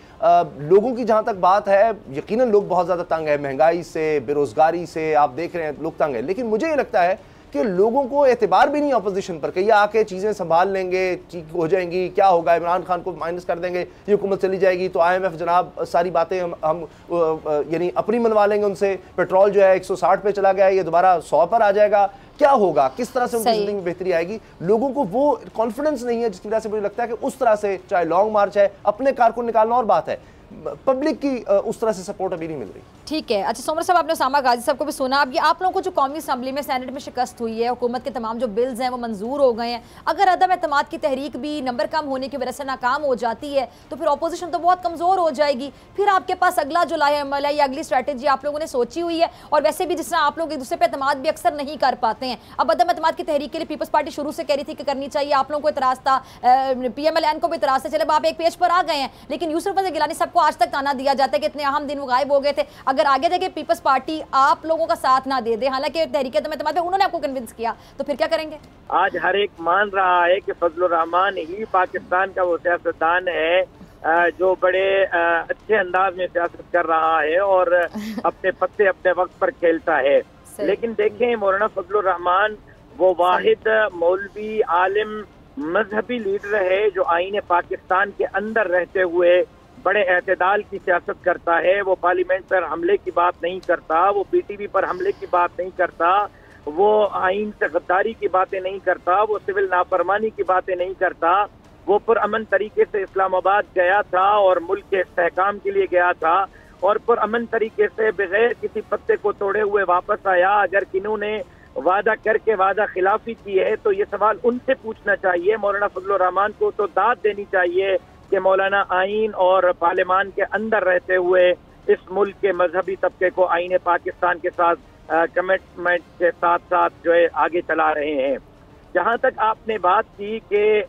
लोगों की जहां तक बात है, यकीनन लोग बहुत ज्यादा तंग है महंगाई से, बेरोजगारी से, आप देख रहे हैं लोग तंग है। लेकिन मुझे ये लगता है कि लोगों को एतबार भी नहीं अपोजिशन पर कि ये आके चीज़ें संभाल लेंगे, ठीक हो जाएंगी, क्या होगा, इमरान खान को माइनस कर देंगे, ये हुकूमत चली जाएगी तो IMF जनाब सारी बातें हम यानी अपनी मनवा लेंगे उनसे, पेट्रोल जो है 160 पे चला गया है ये दोबारा 100 पर आ जाएगा, क्या होगा, किस तरह से उनकी जिंदगी में बेहतरी आएगी। लोगों को वो कॉन्फिडेंस नहीं है जिसकी वजह से मुझे लगता है कि उस तरह से चाहे लॉन्ग मार्च है, अपने कारकुन निकालना और बात है, पब्लिक की उस तरह से सपोर्ट अभी नहीं मिल रही। ठीक है। अच्छा सोमर साहब, आपने उसामा गाजी साहब को भी सुना। अब ये आप लोगों को जो कौमी असम्बली में सेनेट में शिकस्त हुई है, हुकूमत के तमाम जो बिल्स हैं वो मंजूर हो गए हैं, अगर अदम एतमाद की तहरीक भी नंबर कम होने की वजह से नाकाम हो जाती है तो फिर अपोजिशन तो बहुत कमज़ोर हो जाएगी। फिर आपके पास अगला जो अमल है या अगली स्ट्रैटेजी आप लोगों ने सोची हुई है? और वैसे भी जिस तरह आप लोग एक दूसरे पर एतमाद भी अक्सर नहीं कर पाते हैं, अब अदम एतमाद की तहरीक के लिए पीपल्स पार्टी शुरू से कह रही थी कि करनी चाहिए, आप लोगों को इतराज़ था, PMLN को भी इतराज़ था, चले आप एक पेज पर आ गए हैं, लेकिन यूसुफ फजल गिलानी सबको आज तक ताना दिया जाता है कि इतने अहम दिन वो गायब हो गए थे। अगर आगे जाके पीपल्स पार्टी आप लोगों का साथ ना दे दे, हालांकि तहरीक उन्होंने आपको कन्विंस किया, तो फिर क्या करेंगे? आज हर एक मान रहा है कि फजलुर रहमान ही पाकिस्तान का वो सियासतदान है जो बड़े अच्छे अंदाज में सियासत कर रहा है और अपने पत्ते अपने वक्त पर खेलता है। लेकिन देखें मौलाना फजलुर रहमान वो वाहिद मौलवी आलिम मजहबी लीडर है जो आईने पाकिस्तान के अंदर रहते हुए बड़े एतदाल की सियासत करता है। वो पार्लियामेंट पर हमले की बात नहीं करता, वो PTV पर हमले की बात नहीं करता, वो आइन से गद्दारी की बातें नहीं करता, वो सिविल नाफरमानी की बातें नहीं करता। वो पुरअमन तरीके से इस्लामाबाद गया था और मुल्क के इस्तेहकाम के लिए गया था और पुरअमन तरीके से बगैर किसी पत्ते को तोड़े हुए वापस आया। अगर किन्हों ने वादा करके वादा खिलाफी की है तो ये सवाल उनसे पूछना चाहिए। मौलाना फजलुर रहमान को तो दाद देनी चाहिए कि मौलाना आइन और पार्लियामान के अंदर रहते हुए इस मुल्क के मजहबी तबके को आईने पाकिस्तान के साथ कमिटमेंट के साथ साथ जो है आगे चला रहे हैं। जहाँ तक आपने बात की कि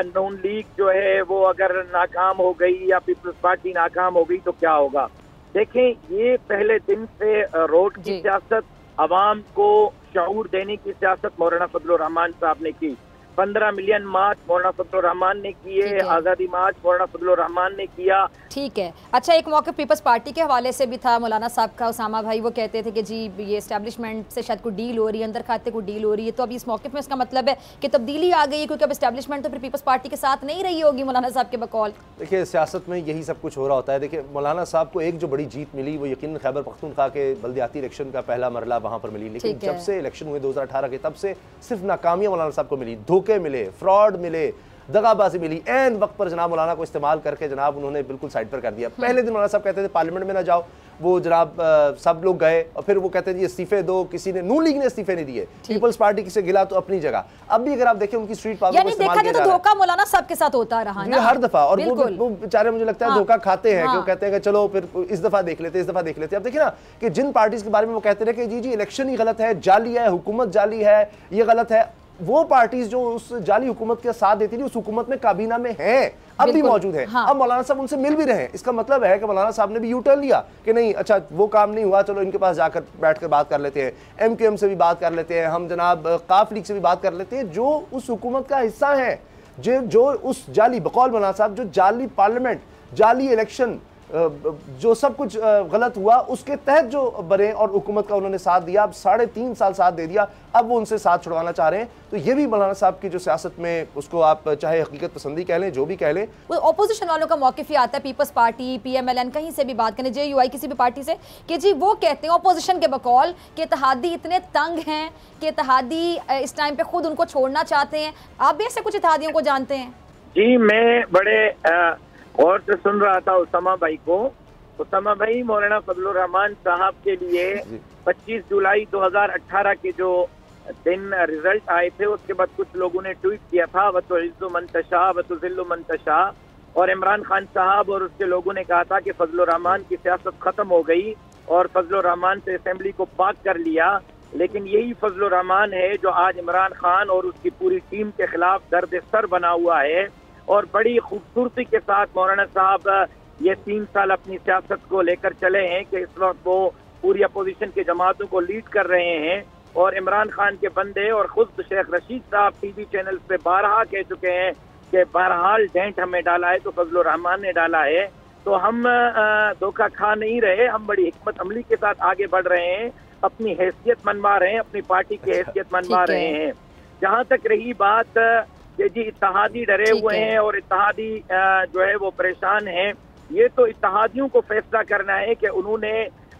नून लीग जो है वो अगर नाकाम हो गई या पीपल्स पार्टी नाकाम हो गई तो क्या होगा। देखें ये पहले दिन से रोड की सियासत, अवाम को शऊर देने की सियासत मौलाना फजलुर रहमान साहब ने की। 15 मिलियन मार्च मौलाना फजलुर रहमान ने किए, आज़ादी मार्च मौलाना फजलुर रहमान ने किया। ठीक है। अच्छा एक मौके पीपल्स पार्टी के हवाले से भी था मौलाना साहब का, उसामा भाई वो कहते थे कि जी ये एस्टेब्लिशमेंट से शायद कोई डील हो रही है, अंदर खाते को डील हो रही है, तो अभी इस मौके में इसका मतलब है कि तब्दीली आ गई है क्योंकि अब एस्टेब्लिशमेंट तो फिर पीपल्स पार्टी के साथ नहीं रही होगी मौलाना साहब के बकौल। देखिए सियासत में यही सब कुछ हो रहा होता है। देखिए मौलाना साहब को एक जो बड़ी जीत मिली वो यकीन खैबर पख्तूनख्वा के बल्दियाती इलेक्शन का पहला मरला वहाँ पर मिली, लेकिन जब से इलेक्शन हुए 2018 के तब से सिर्फ नाकामियाँ मौलाना साहब को मिली, धोखे मिले, फ्रॉड मिले, दगाबाजी मिली। एन वक्त पर जनाब मौलाना को इस्तेमाल करके जनाब उन्होंने बिल्कुल साइड पर कर दिया। पहले दिन मौलाना साहब कहते थे पार्लियामेंट में ना जाओ, वो जनाब सब लोग गए और फिर वो कहते हैं जी इस्तीफे दो, किसी ने, नून लीग ने इस्तीफे नहीं दिए, पीपल्स पार्टी किसे गिला तो अपनी जगह। अब भी अगर आप देखें उनकी स्ट्रीट पावर यानी देखा जाए तो धोखा मौलाना सबके साथ होता रहा ना हर दफा, और वो बेचारे मुझे लगता है धोखा खाते हैं, कि वो कहते हैं कि चलो फिर इस दफा देख लेते, इस दफा देख लेते। अब देखिए ना कि जिन पार्टीज के बारे में वो कहते रहे कि जी जी इलेक्शन ही गलत है, जाली है, हुकूमत जाली है, ये गलत है, वो पार्टीज जो उस जाली हुकूमत के साथ देती थी उस हुकूमत में काबीना में है, अब भी मौजूद है। हाँ। अब मौलाना साहब उनसे मिल भी रहे हैं, इसका मतलब है कि मौलाना साहब ने भी यू टर्न लिया कि नहीं अच्छा वो काम नहीं हुआ, चलो इनके पास जाकर बैठकर बात कर लेते हैं, MQM से भी बात कर लेते हैं, हम जनाब काफ लीग से भी बात कर लेते हैं, जो उस हुकूमत का हिस्सा है, जो उस जाली, बकौल मौलाना साहब, जो जाली पार्लियामेंट, जाली इलेक्शन, जो सब कुछ गलत हुआ उसके तहत जो बने और हुकूमत का उन्होंने साथ दिया, अब 3.5 साल साथ दे दिया, अब वो उनसे साथ छुड़वाना चाह रहे हैं। तो ये भी मौलाना साहब की जो सियासत में, उसको आप चाहे हकीकत पसंदी कह लें, जो भी कह लें, वो ऑपोजिशन वालों का मौक़िफ़ ही आता है, पीपल्स पार्टी, PMLN, कहीं से भी बात करें, JUI, किसी भी पार्टी से, कि जी वो कहते हैं ऑपोजिशन के बकौल कि इत्तेहादी इतने तंग हैं कि इत्तेहादी इस टाइम पे खुद उनको छोड़ना चाहते हैं। आप भी ऐसे कुछ इत्तेहादियों को जानते हैं? जी, मैं बड़े और से सुन रहा था उसामा भाई को। उसामा भाई, मौलाना फजलुर रहमान साहब के लिए 25 जुलाई 2018 के जो दिन रिजल्ट आए थे, उसके बाद कुछ लोगों ने ट्वीट किया था वतुइज़्ज़ु मन तशा वतुज़िल्लु मन तशा, और इमरान खान साहब और उसके लोगों ने कहा था कि फजलुर रहमान की सियासत खत्म हो गई और फजलुर रहमान से असेंबली को पाक कर लिया। लेकिन यही फजलुर रहमान है जो आज इमरान खान और उसकी पूरी टीम के खिलाफ दर्द सर बना हुआ है। और बड़ी खूबसूरती के साथ मौलाना साहब ये 3 साल अपनी सियासत को लेकर चले हैं कि इस वक्त वो पूरी अपोजिशन के जमातों को लीड कर रहे हैं, और इमरान खान के बंदे और खुद शेख रशीद साहब टीवी चैनल पे बारहा कह चुके हैं कि बहरहाल डेंट हमें डाला है तो फजलुर रहमान ने डाला है। तो हम धोखा खा नहीं रहे, हम बड़ी हिकमत अमली के साथ आगे बढ़ रहे हैं, अपनी हैसियत मनवा रहे हैं, अपनी पार्टी की हैसियत मनवा रहे हैं। जहाँ तक रही बात जी इत्तेहादी डरे हुए हैं और इत्तेहादी जो है वो परेशान हैं, ये तो इत्तेहादियों को फैसला करना है कि उन्होंने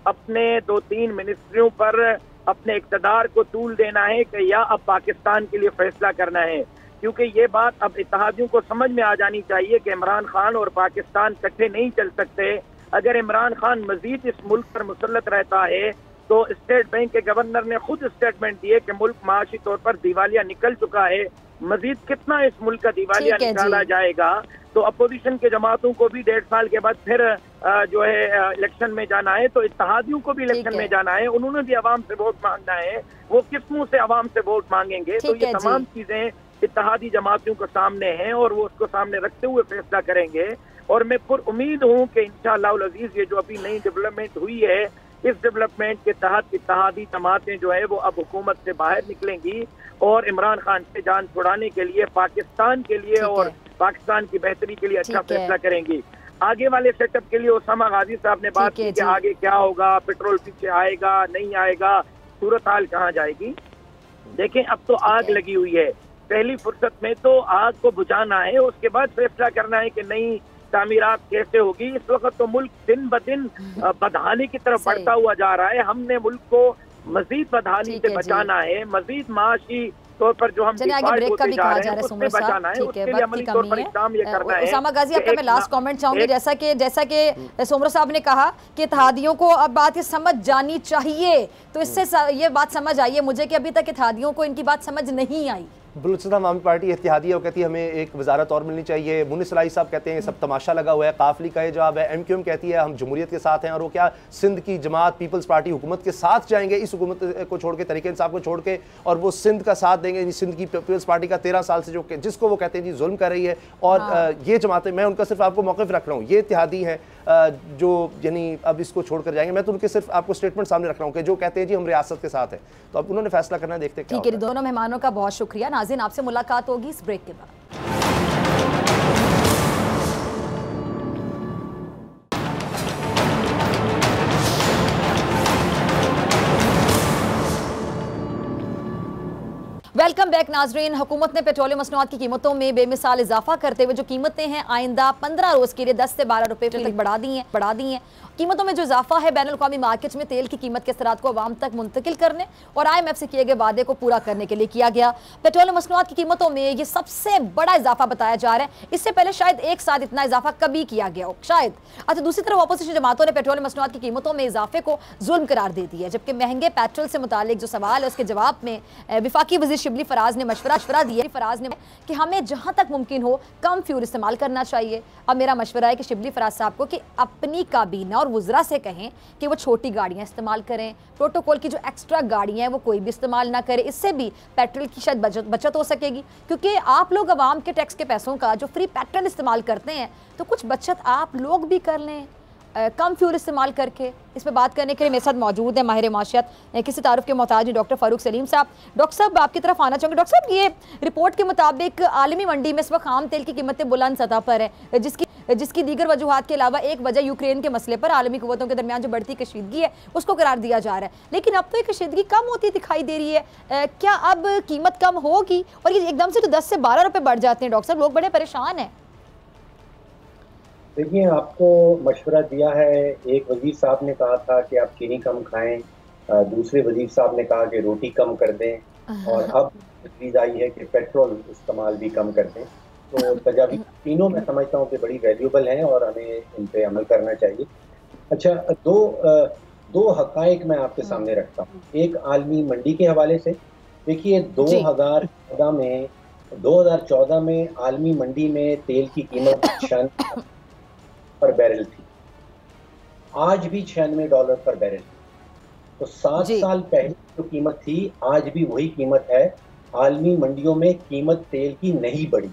अपने 2-3 मिनिस्ट्रियों पर अपने इक़्तिदार को तूल देना है कि या अब पाकिस्तान के लिए फैसला करना है। क्योंकि ये बात अब इत्तेहादियों को समझ में आ जानी चाहिए कि इमरान खान और पाकिस्तान इकट्ठे नहीं चल सकते। अगर इमरान खान मजीद इस मुल्क पर मुसल्लत रहता है तो स्टेट बैंक के गवर्नर ने खुद स्टेटमेंट दिए कि मुल्क माशी तौर पर दिवालिया निकल चुका है, मजीद कितना इस मुल्क का दिवालिया निकाला जाएगा। तो अपोजिशन के जमातों को भी 1.5 साल के बाद फिर जो है इलेक्शन में जाना है, तो इत्तेहादियों को भी इलेक्शन में जाना है, उन्होंने भी अवाम से वोट मांगना है, वो किस मुंह से अवाम से वोट मांगेंगे। तो ये तमाम चीजें इत्तेहादी जमातियों के सामने हैं और वो उसको सामने रखते हुए फैसला करेंगे। और मैं पुर उम्मीद हूँ कि इंशाअल्लाह अज़ीज़ ये जो अभी नई डेवलपमेंट हुई है, इस डेवलपमेंट के तहत इत्तेहादी जमातें जो है वो अब हुकूमत से बाहर निकलेंगी और इमरान खान से जान छुड़ाने के लिए, पाकिस्तान के लिए और पाकिस्तान की बेहतरी के लिए अच्छा फैसला करेंगी। आगे वाले सेटअप के लिए उसामा गाजी साहब ने बात की कि आगे क्या होगा, पेट्रोल पीछे आएगा नहीं आएगा, सूरत हाल कहाँ जाएगी। देखें, अब तो आग लगी हुई है, पहली फुर्सत में तो आग को बुझाना है, उसके बाद फैसला करना है कि नई तामीरात कैसे होगी। इस वक्त तो मुल्क दिन ब दिन बदहाली की तरफ बढ़ता हुआ जा रहा है। हमने मुल्क को मजीद बदहाली से बचाना है, मजीद माशी तौर पर जो हम ब्रेक का भी कहा जा रहा है, सुमर साहब, ठीक है, वक्त की कमी है। उसामा गाजी, आपका मैं लास्ट कमेंट चाहूंगी, जैसा कि सुमर साहब ने कहा कि इत्तेहादियों को अब बात ये समझ जानी चाहिए, तो इससे ये बात समझ आई है मुझे कि अभी तक इत्तेहादियों को इनकी बात समझ नहीं आई। बलूचिस्तान आवामी पार्टी इत्तेहादी है, कहती है हमें एक वजारत और मिलनी चाहिए। मुनिस सलाही साहब कहते हैं सब तमाशा लगा हुआ है। काफली का ये जवाब है। MQM कहती है हम जमहूरियत के साथ हैं, और वो क्या सिंध की जमात पीपल्स पार्टी हुकूमत के साथ जाएंगे, इस हुकूमत को छोड़ के, तरीके इंसाफ को छोड़ के, और वो सिंध का साथ देंगे। सिंध की पीपल्स पार्टी का 13 साल से जिसको वो कहते हैं जी जुल्म कर रही है, और ये जमातें, मैं उनका सिर्फ आपको मौक़िफ़ रख रहा हूँ, ये इत्तेहादी है जो यानी अब इसको छोड़कर जाएंगे। मैं तो उनके सिर्फ आपको स्टेटमेंट सामने रख रहा हूँ कि जो कहते हैं जी हम रियासत के साथ हैं, तो अब उन्होंने फैसला करना है, देखते हैं। ठीक है, दोनों मेहमानों का बहुत शुक्रिया। नाज़रीन, आपसे मुलाकात होगी इस ब्रेक के बाद। वेलकम वेलकम बैक नाजरीन। हुकूमत ने पेट्रोलियम मसनूआत की कीमतों में बेमिसाल इजाफा करते हुए जो कीमतें हैं आइंदा 15 रोज के लिए 10 से 12 रुपए तक बढ़ा दी हैं। कीमतों में जो इजाफा है बैनुल अक़वामी मार्केट में तेल की कीमत के असरात को आवाम तक मुंतकिल करने और IMF से किए गए वादे को पूरा करने के लिए किया गया। पेट्रोलियम मसनूआत की कीमतों में ये सबसे बड़ा इजाफा बताया जा रहा है। इससे पहले शायद एक साथ इतना इजाफा कभी किया गया हो, शायद। अच्छा, दूसरी तरफ अपोजिशन जमातों ने पेट्रोलियम मसनूआत की कीमतों में इजाफे को जुल्म करार दे दिया है, जबकि महंगे पेट्रोल से मुतालिक जो सवाल है उसके जवाब में वफाकी वज़ीर शिबली फराज ने मशवरा दिया कि हमें जहां तक मुमकिन हो कम फ्यूल इस्तेमाल करना चाहिए। अब मेरा मशवरा है कि शिबली फराज साहब को कि अपनी काबीना और वज़रा से कहें कि वो छोटी गाड़ियां इस्तेमाल करें, प्रोटोकॉल की जो एक्स्ट्रा गाड़ियां हैं वो कोई भी इस्तेमाल ना करे। इससे भी पेट्रोल की शायद बचत हो सकेगी, क्योंकि आप लोग आवाम के टैक्स के पैसों का जो फ्री पेट्रोल इस्तेमाल करते हैं तो कुछ बचत आप लोग भी कर लें कम फ्यूल इस्तेमाल करके। इस पर बात करने के लिए मेरे साथ मौजूद है माहिर माशियत, किसी तारुफ के मोहताज नहीं, डॉक्टर फ़ारूक सलीम साहब। डॉक्टर साहब आपकी तरफ आना चाहूँगी। डॉक्टर साहब, ये रिपोर्ट के मुताबिक आलमी मंडी में इस वक्त आम तेल की कीमतें बुलंद सतह पर है, जिसकी दीगर वजूहात के अलावा एक वजह यूक्रेन के मसले पर आलमी कुव्वतों के दरमियान जो बढ़ती कशीदगी है उसको करार दिया जा रहा है। लेकिन अब तो ये कशीदगी कम होती दिखाई दे रही है। क्या अब कीमत कम होगी? और ये एकदम से तो 10 से 12 रुपये बढ़ जाते हैं। डॉक्टर साहब, लोग बड़े परेशान हैं। देखिए, आपको मशवरा दिया है। एक वजीर साहब ने कहा था कि आप चीनी कम खाएं, दूसरे वजीर साहब ने कहा कि रोटी कम कर दें, और अब तजवीज़ आई है कि पेट्रोल इस्तेमाल भी कम कर दें। तो तजावीज़ तीनों मैं समझता हूँ कि बड़ी वैल्यूबल हैं और हमें इन पे अमल करना चाहिए। अच्छा, दो हक़ाइक़ मैं आपके सामने रखता हूँ। एक आलमी मंडी के हवाले से। देखिए, 2014 में आलमी मंडी में तेल की कीमत 96 पर बैरल थी, आज भी $96 पर बैरल। तो 7 साल पहले जो कीमत थी आज भी वही कीमत है। आलमी मंडियों में कीमत तेल की नहीं बढ़ी।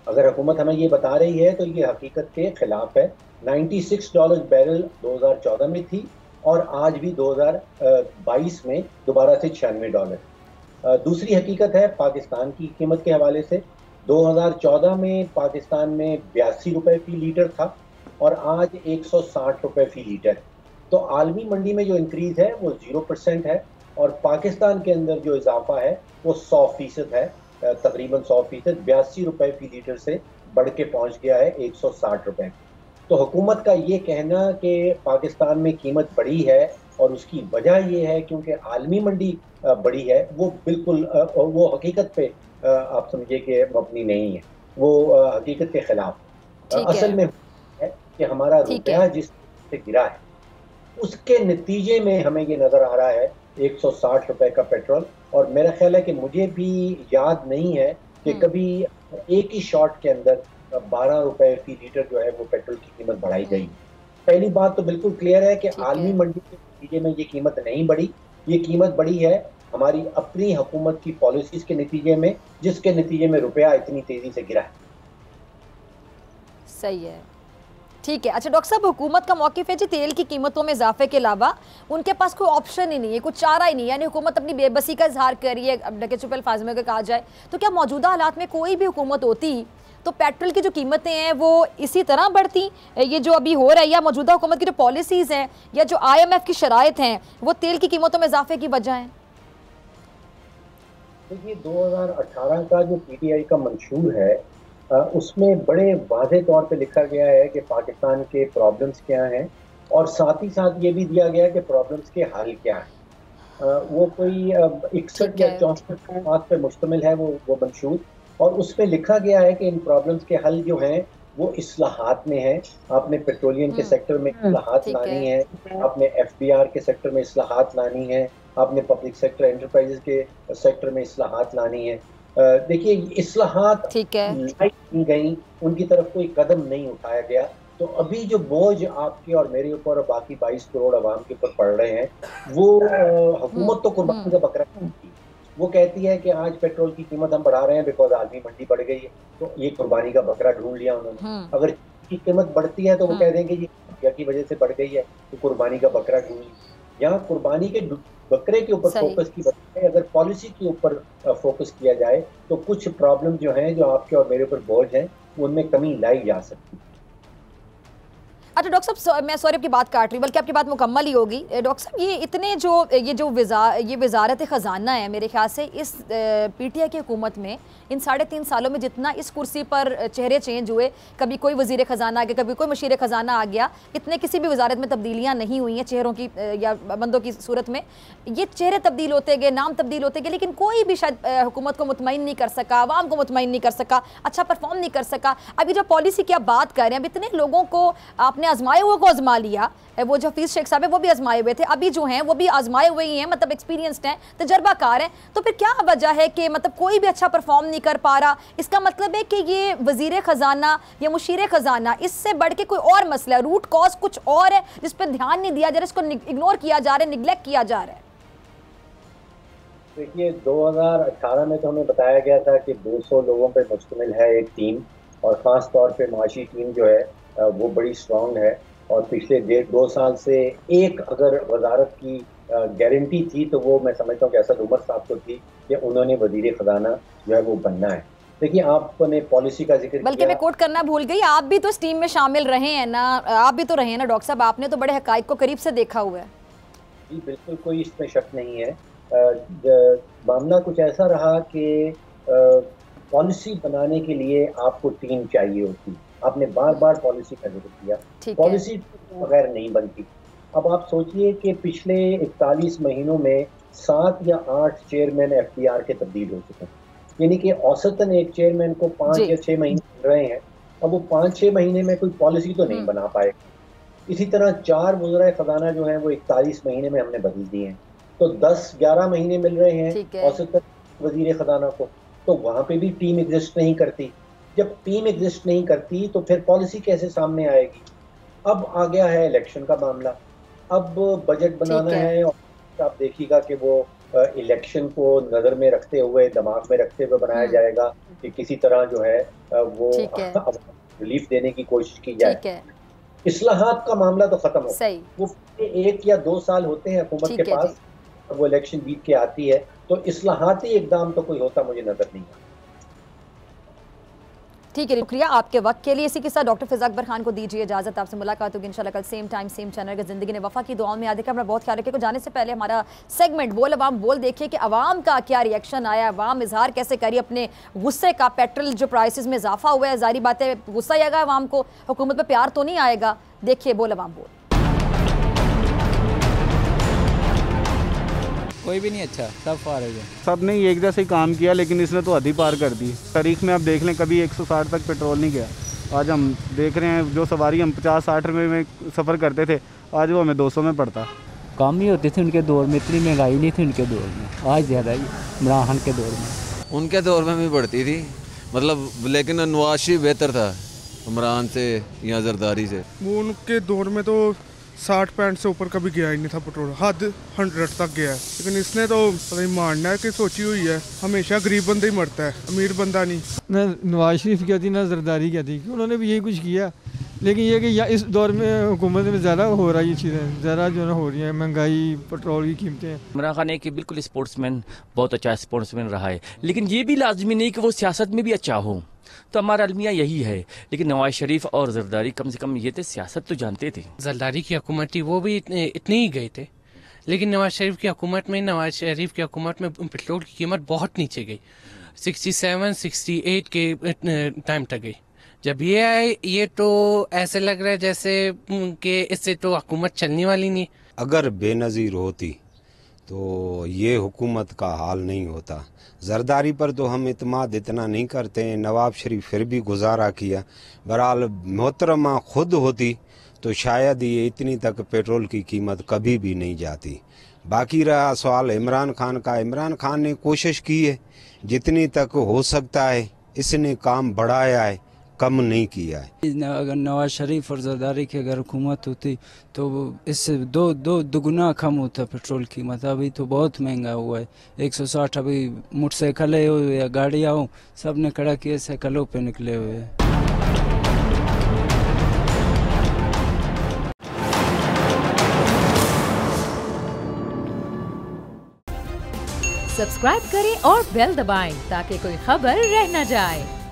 अगर हुकूमत हमें ये बता रही है तो ये हकीकत के खिलाफ है। $96 बैरल 2014 में थी और आज भी 2022 में दोबारा से $96। दूसरी हकीकत है पाकिस्तान की कीमत के हवाले से। 2014 में पाकिस्तान में 82 रुपए फी लीटर था और आज 160 रुपए फी लीटर। तो आलमी मंडी में जो इंक्रीज है वो 0% है और पाकिस्तान के अंदर जो इजाफा है वो 100% है, तकरीबन 100%। 82 रुपए फी लीटर से बढ़ के पहुंच गया है 160 रुपए। तो हुकूमत का ये कहना कि पाकिस्तान में कीमत बढ़ी है और उसकी वजह ये है क्योंकि आलमी मंडी बढ़ी है, वो बिल्कुल वो हकीकत पे आप समझिए कि मबनी नहीं है, वो हकीकत के खिलाफ। असल में है कि हमारा रुपया जिस से गिरा है उसके नतीजे में हमें ये नजर आ रहा है 160 रुपए का पेट्रोल। और मेरा ख्याल है कि मुझे भी याद नहीं है कि कभी एक ही शॉट के अंदर 12 रुपए फी लीटर जो है वो पेट्रोल की कीमत बढ़ाई गई। पहली बात तो बिल्कुल क्लियर है कि आलमी मंडी के नतीजे में ये कीमत नहीं बढ़ी। ये कीमत बढ़ी है हमारी अपनी हुकूमत की पॉलिसीज के नतीजे में, जिसके नतीजे में रुपया इतनी तेजी से गिरा है। सही है, ठीक है। अच्छा डॉक्टर साहब, हुकूमत का मौक़िफ़ है जी तेल की कीमतों में इजाफे के अलावा उनके पास कोई ऑप्शन ही नहीं है, कुछ चारा ही नहीं है, यानी हुकूमत अपनी बेबसी का इजहार कर रही है। अब ढके छुपे अल्फाज में अगर कहा जाए तो क्या मौजूदा हालात में कोई भी हुकूमत होती तो पेट्रोल की जो कीमतें हैं वो इसी तरह बढ़ती? ये जो अभी हो रहा है या मौजूदा हुकूमत की जो पॉलिसीज़ हैं या जो IMF की शराइत हैं वो तेल की कीमतों में इजाफे की वजह हैं? देखिए, 2018 का जो PTI का मंशूर है उसमें बड़े वाज़े तौर पे लिखा गया है कि पाकिस्तान के प्रॉब्लम्स क्या हैं और साथ ही साथ ये भी दिया गया है कि प्रॉब्लम्स के हल क्या हैं। वो कोई 61 या 64 बात पे मुश्तमिल है वो मंशूर, और उसमें लिखा गया है कि इन प्रॉब्लम्स के हल जो हैं वो इस्लाहात में है। आपने पेट्रोलियम के सेक्टर में इस्लाहात लानी है, आपने FBR के सेक्टर में इस्लाहात लानी है, आपने पब्लिक सेक्टर एंटरप्राइजेस के सेक्टर में इस्लाहात लानी है। देखिए, इस्लाहात लाई गई, उनकी तरफ कोई कदम नहीं उठाया गया। तो अभी जो बोझ आपके और मेरे ऊपर और बाकी 22 करोड़ आवाम के ऊपर पड़ रहे हैं वो हुकूमत तो कुर्बानी का बकरा नहीं। वो कहती है कि आज पेट्रोल की कीमत हम बढ़ा रहे हैं बिकॉज आलमी मंडी बढ़ गई है, तो ये कुर्बानी का बकरा ढूंढ लिया उन्होंने। अगर की कीमत बढ़ती है तो वो कह देंगे ये रुपया की वजह से बढ़ गई है, तो कुर्बानी का बकरा ढूंढ लिया। यहाँ कुर्बानी के बकरे के ऊपर फोकस की बजाय अगर पॉलिसी के ऊपर फोकस किया जाए तो कुछ प्रॉब्लम जो हैं जो आपके और मेरे ऊपर बोझ हैं उनमें कमी लाई जा सकती है। अच्छा डॉक्टर साहब, मैं सॉरी आपकी बात काट रही हूँ, बल्कि आपकी बात मुकम्मल ही होगी। डॉक्टर साहब, ये इतने जो वजारत ख़जाना है, मेरे ख्याल से इस पीटीआई की हुकूमत में इन 3.5 सालों में जितना इस कुर्सी पर चेहरे चेंज हुए, कभी कोई वज़ीर ख़जाना आ गया, कभी कोई मशीर ख़जाना आ गया, इतने किसी भी वजारत में तब्दीलियाँ नहीं हुई हैं चेहरों की या बंदों की सूरत में। ये चेहरे तब्दील होते गए, नाम तब्दील होते गए, लेकिन कोई भी शायद हुकूमत को मुतमईन नहीं कर सका, आवाम को मुतमईन नहीं कर सका, अच्छा परफॉर्म नहीं कर सका। अभी जो पॉलिसी की आप बात कर रहे हैं, अब इतने लोगों को आपने आजमाए हुए को आजमा लिया, वो जो हफीज शेख साहब है वो भी आजमाए हुए थे, अभी जो हैं वो भी आजमाए हुए ही हैं, मतलब एक्सपीरियंस्ड हैं, तजर्बाकार हैं। तो फिर क्या वजह है कि मतलब कोई भी अच्छा परफॉर्म नहीं कर पा रहा? इसका मतलब है कि ये वजीर खजाना या मुशीर खजाना, इससे बढ़ के कोई और मसला है, रूट कॉज कुछ और है जिस पर ध्यान नहीं दिया जा रहा, इसको इग्नोर किया जा रहा है, निगलेक्ट किया जा रहा है। देखिए 2018 में तो हमें बताया गया था कि 200 लोगों पे मुश्तमिल है एक टीम, और ख़ास तौर पे माशी टीम जो है वो बड़ी स्ट्रॉन्ग है। और पिछले 1.5-2 साल से एक अगर वजारत की गारंटी थी तो वो मैं समझता हूँ कि असद उमर साहब को थी कि उन्होंने वजीर ख़जाना जो है वो बनना है। देखिए आपने पॉलिसी का जिक्र बल्कि मैं कोट करना भूल गई, आप भी तो इस टीम में शामिल रहे हैं ना, आप भी तो रहे हैं ना डॉक्टर साहब, आपने तो बड़े हकाइक को करीब से देखा हुआ है। जी बिल्कुल, कोई इसमें शक नहीं है। मामला कुछ ऐसा रहा कि पॉलिसी बनाने के लिए आपको टीम चाहिए होती, आपने बार बार पॉलिसी का जिक्र किया, पॉलिसी बगैर नहीं बनती। अब आप सोचिए कि पिछले 41 महीनों में 7 या 8 चेयरमैन एफडीआर के तब्दील हो चुके हैं, यानी कि औसतन एक चेयरमैन को 5 या 6 महीने मिल रहे हैं। अब वो 5-6 महीने में कोई पॉलिसी तो नहीं बना पाए। इसी तरह 4 वज़ीर ख़जाना जो हैं वो 41 महीने में हमने बदल दिए हैं, तो 10-11 महीने मिल रहे हैं औसतन वज़ीर ख़जाना को, तो वहाँ पे भी टीम एग्जिस्ट नहीं करती। जब टीम एग्जिस्ट नहीं करती तो फिर पॉलिसी कैसे सामने आएगी? अब आ गया है इलेक्शन का मामला, अब बजट बनाना है, और आप देखिएगा कि वो इलेक्शन को नज़र में रखते हुए, दिमाग में रखते हुए बनाया जाएगा कि किसी तरह जो है वो रिलीफ देने की कोशिश की जाए। इस्लाहात का मामला तो खत्म हो, वो 1 या 2 साल होते हैं हुकूमत के पास, वो इलेक्शन जीत के आती है, तो इस्लाहाती इकदाम तो कोई होता मुझे नजर नहीं आता। ठीक है, शुक्रिया आपके वक्त के लिए। इसी के साथ डॉक्टर फिज़ा अकबर खान को दीजिए इजाज़त, आपसे मुलाकात होगी इंशाल्लाह कल सेम टाइम सेम चैनल के ज़िंदगी ने वफ़ा की दुआओं में याद रखें, अपना बहुत ख्याल रखें। जाने से पहले हमारा सेगमेंट बोल अवाम बोल देखिए कि अवाम का क्या रिएक्शन आया, अवाम इजहार कैसे करी अपने गुस्से का। पेट्रोल जो प्राइसेस में इजाफा हुआ है, जारी बात है गुस्सा आएगा अवाम को, हुकूमत पर प्यार तो नहीं आएगा। देखिए बोल अवाम बोल। कोई भी नहीं अच्छा, सब फारिग है। सब ने एक जैसे ही काम किया, लेकिन इसने तो हद ही पार कर दी। तारीख में आप देख लें कभी 160 तक पेट्रोल नहीं गया। आज हम देख रहे हैं जो सवारी हम 50-60 रुपये में सफ़र करते थे, आज वो हमें 200 में पड़ता। काम ही होते थे उनके दौर में, इतनी महंगाई नहीं थी उनके दौर में, आज ज़्यादा ही इमरान खान के दौर में। उनके दौर में भी बढ़ती थी, मतलब लेकिन नवाज शरीफ बेहतर था इमरान से या जरदारी से। वो उनके दौर में तो 60-65 से ऊपर कभी गया ही नहीं था पेट्रोल, हद 100 तक गया है। लेकिन इसने तो पता नहीं मानना है कि सोची हुई है, हमेशा गरीब बंदा ही मरता है, अमीर बंदा नहीं। ना नवाज शरीफ क्या थी ना जरदारी क्या थी, उन्होंने भी यही कुछ किया। लेकिन ये कि इस दौर में हुकूमत में ज़्यादा हो रहा है, ये चीज़ें ज़्यादा जो है हो रही है, महंगाई, पेट्रोल की कीमतें। इमरान खान एक बिल्कुल स्पोर्ट्समैन, बहुत अच्छा स्पोर्ट्समैन रहा है, लेकिन ये भी लाजमी नहीं कि वो सियासत में भी अच्छा हो, तो हमारा अलमिया यही है। लेकिन नवाज शरीफ और जरदारी कम से कम ये थे सियासत तो जानते थे। जरदारी की हुकूमत थी वो भी इतने ही गए थे, लेकिन नवाज शरीफ की हुकूमत में पेट्रोल की कीमत बहुत नीचे गई, 67-68 के टाइम तक गई। जब ये आए, ये तो ऐसे लग रहा है जैसे कि इससे तो हुकूमत चलने वाली नहीं। अगर बेनज़ीर होती तो ये हुकूमत का हाल नहीं होता। जरदारी पर तो हम इत्माद इतना नहीं करते हैं, नवाब शरीफ फिर भी गुजारा किया। बहरहाल मोहतरमा खुद होती तो शायद ये इतनी तक पेट्रोल की कीमत कभी भी नहीं जाती। बाकी रहा सवाल इमरान खान का, इमरान खान ने कोशिश की है जितनी तक हो सकता है, इसने काम बढ़ाया है, कम नहीं किया है। अगर नवाज शरीफ और जरदारी की अगर हुकूमत होती तो इससे दुगुना कम होता पेट्रोल कीमत। अभी तो बहुत महंगा हुआ है, 160। अभी मोटरसाइकिल हो या गाड़ियाँ हो, सब ने खड़ा किए, साइकिलों पे निकले हुए हैं। सब्सक्राइब करें और बेल दबाएं ताकि कोई खबर रह न जाए।